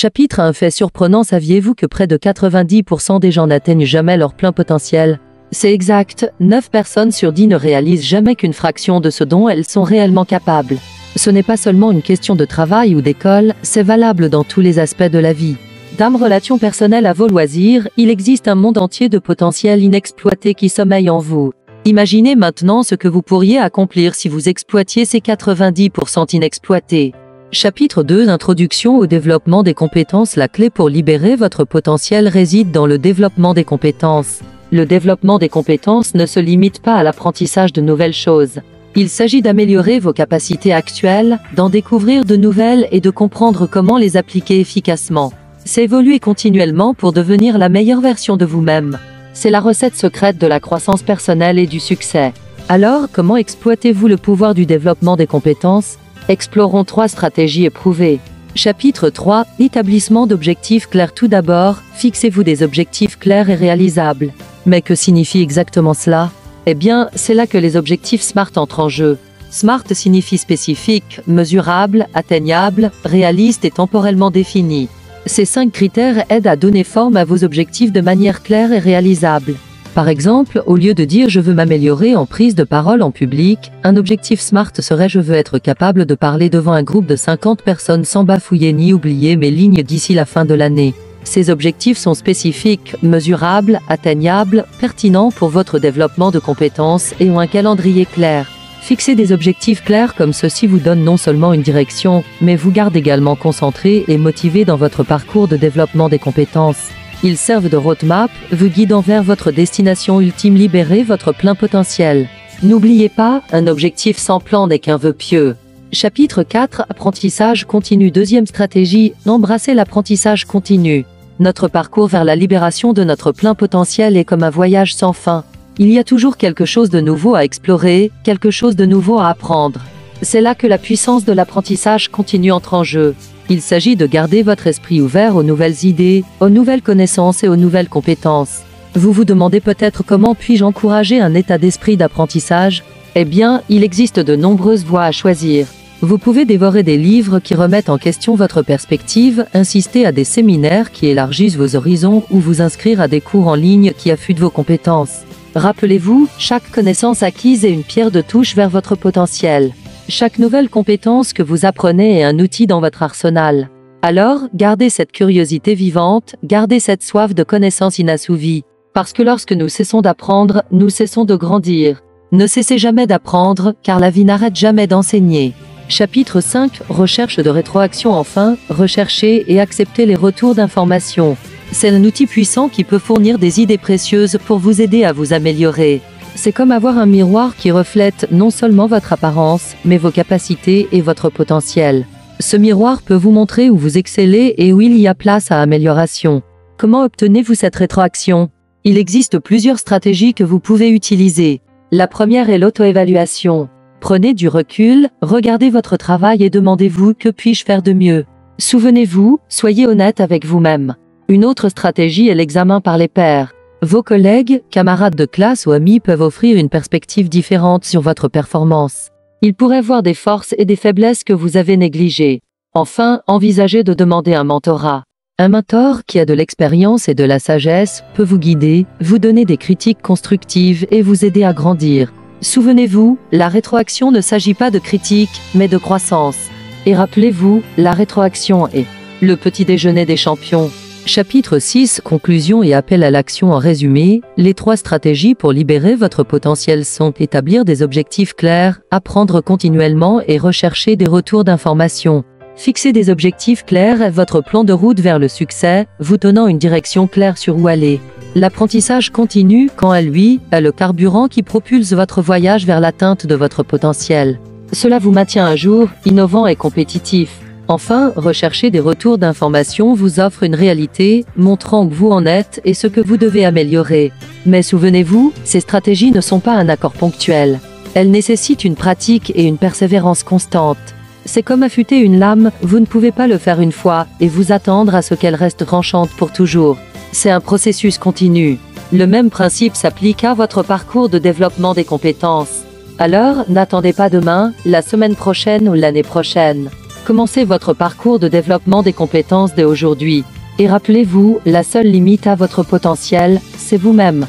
Chapitre 1. Fait surprenant. Saviez-vous que près de 90% des gens n'atteignent jamais leur plein potentiel? C'est exact, 9 personnes sur 10 ne réalisent jamais qu'une fraction de ce dont elles sont réellement capables. Ce n'est pas seulement une question de travail ou d'école, c'est valable dans tous les aspects de la vie. Dame relation personnelle à vos loisirs, il existe un monde entier de potentiel inexploité qui sommeille en vous. Imaginez maintenant ce que vous pourriez accomplir si vous exploitiez ces 90% inexploités. Chapitre 2. Introduction au développement des compétences. La clé pour libérer votre potentiel réside dans le développement des compétences. Le développement des compétences ne se limite pas à l'apprentissage de nouvelles choses. Il s'agit d'améliorer vos capacités actuelles, d'en découvrir de nouvelles et de comprendre comment les appliquer efficacement. C'est évoluer continuellement pour devenir la meilleure version de vous-même. C'est la recette secrète de la croissance personnelle et du succès. Alors, comment exploitez-vous le pouvoir du développement des compétences? Explorons 3 stratégies éprouvées. Chapitre 3. Établissement d'objectifs clairs. Tout d'abord, fixez-vous des objectifs clairs et réalisables. Mais que signifie exactement cela? Eh bien, c'est là que les objectifs SMART entrent en jeu. SMART signifie spécifique, mesurable, atteignable, réaliste et temporellement défini. Ces 5 critères aident à donner forme à vos objectifs de manière claire et réalisable. Par exemple, au lieu de dire « je veux m'améliorer en prise de parole en public », un objectif SMART serait « je veux être capable de parler devant un groupe de 50 personnes sans bafouiller ni oublier mes lignes d'ici la fin de l'année ». Ces objectifs sont spécifiques, mesurables, atteignables, pertinents pour votre développement de compétences et ont un calendrier clair. Fixer des objectifs clairs comme ceux-ci vous donne non seulement une direction, mais vous garde également concentré et motivé dans votre parcours de développement des compétences. Ils servent de roadmap, vous guidant vers votre destination ultime. Libérer votre plein potentiel. N'oubliez pas, un objectif sans plan n'est qu'un vœu pieux. Chapitre 4. Apprentissage continu. Deuxième stratégie, embrasser l'apprentissage continu. Notre parcours vers la libération de notre plein potentiel est comme un voyage sans fin. Il y a toujours quelque chose de nouveau à explorer, quelque chose de nouveau à apprendre. C'est là que la puissance de l'apprentissage continu entre en jeu. Il s'agit de garder votre esprit ouvert aux nouvelles idées, aux nouvelles connaissances et aux nouvelles compétences. Vous vous demandez peut-être comment puis-je encourager un état d'esprit d'apprentissage? Eh bien, il existe de nombreuses voies à choisir. Vous pouvez dévorer des livres qui remettent en question votre perspective, insister à des séminaires qui élargissent vos horizons ou vous inscrire à des cours en ligne qui affûtent vos compétences. Rappelez-vous, chaque connaissance acquise est une pierre de touche vers votre potentiel. Chaque nouvelle compétence que vous apprenez est un outil dans votre arsenal. Alors, gardez cette curiosité vivante, gardez cette soif de connaissance inassouvie. Parce que lorsque nous cessons d'apprendre, nous cessons de grandir. Ne cessez jamais d'apprendre, car la vie n'arrête jamais d'enseigner. Chapitre 5. Recherche de rétroaction. Enfin, recherchez et acceptez les retours d'informations. C'est un outil puissant qui peut fournir des idées précieuses pour vous aider à vous améliorer. C'est comme avoir un miroir qui reflète non seulement votre apparence, mais vos capacités et votre potentiel. Ce miroir peut vous montrer où vous excellez et où il y a place à amélioration. Comment obtenez-vous cette rétroaction? Il existe plusieurs stratégies que vous pouvez utiliser. La première est l'auto-évaluation. Prenez du recul, regardez votre travail et demandez-vous « que puis-je faire de mieux ?» Souvenez-vous, soyez honnête avec vous-même. Une autre stratégie est l'examen par les pairs. Vos collègues, camarades de classe ou amis peuvent offrir une perspective différente sur votre performance. Ils pourraient voir des forces et des faiblesses que vous avez négligées. Enfin, envisagez de demander un mentorat. Un mentor qui a de l'expérience et de la sagesse peut vous guider, vous donner des critiques constructives et vous aider à grandir. Souvenez-vous, la rétroaction ne s'agit pas de critique, mais de croissance. Et rappelez-vous, la rétroaction est le petit déjeuner des champions. Chapitre 6. Conclusion et appel à l'action. En résumé, les 3 stratégies pour libérer votre potentiel sont établir des objectifs clairs, apprendre continuellement et rechercher des retours d'informations. Fixer des objectifs clairs est votre plan de route vers le succès, vous donnant une direction claire sur où aller. L'apprentissage continu, quant à lui, est le carburant qui propulse votre voyage vers l'atteinte de votre potentiel. Cela vous maintient à jour, innovant et compétitif. Enfin, rechercher des retours d'informations vous offre une réalité, montrant où vous en êtes et ce que vous devez améliorer. Mais souvenez-vous, ces stratégies ne sont pas un accord ponctuel. Elles nécessitent une pratique et une persévérance constante. C'est comme affûter une lame, vous ne pouvez pas le faire une fois et vous attendre à ce qu'elle reste tranchante pour toujours. C'est un processus continu. Le même principe s'applique à votre parcours de développement des compétences. Alors, n'attendez pas demain, la semaine prochaine ou l'année prochaine. Commencez votre parcours de développement des compétences dès aujourd'hui. Et rappelez-vous, la seule limite à votre potentiel, c'est vous-même.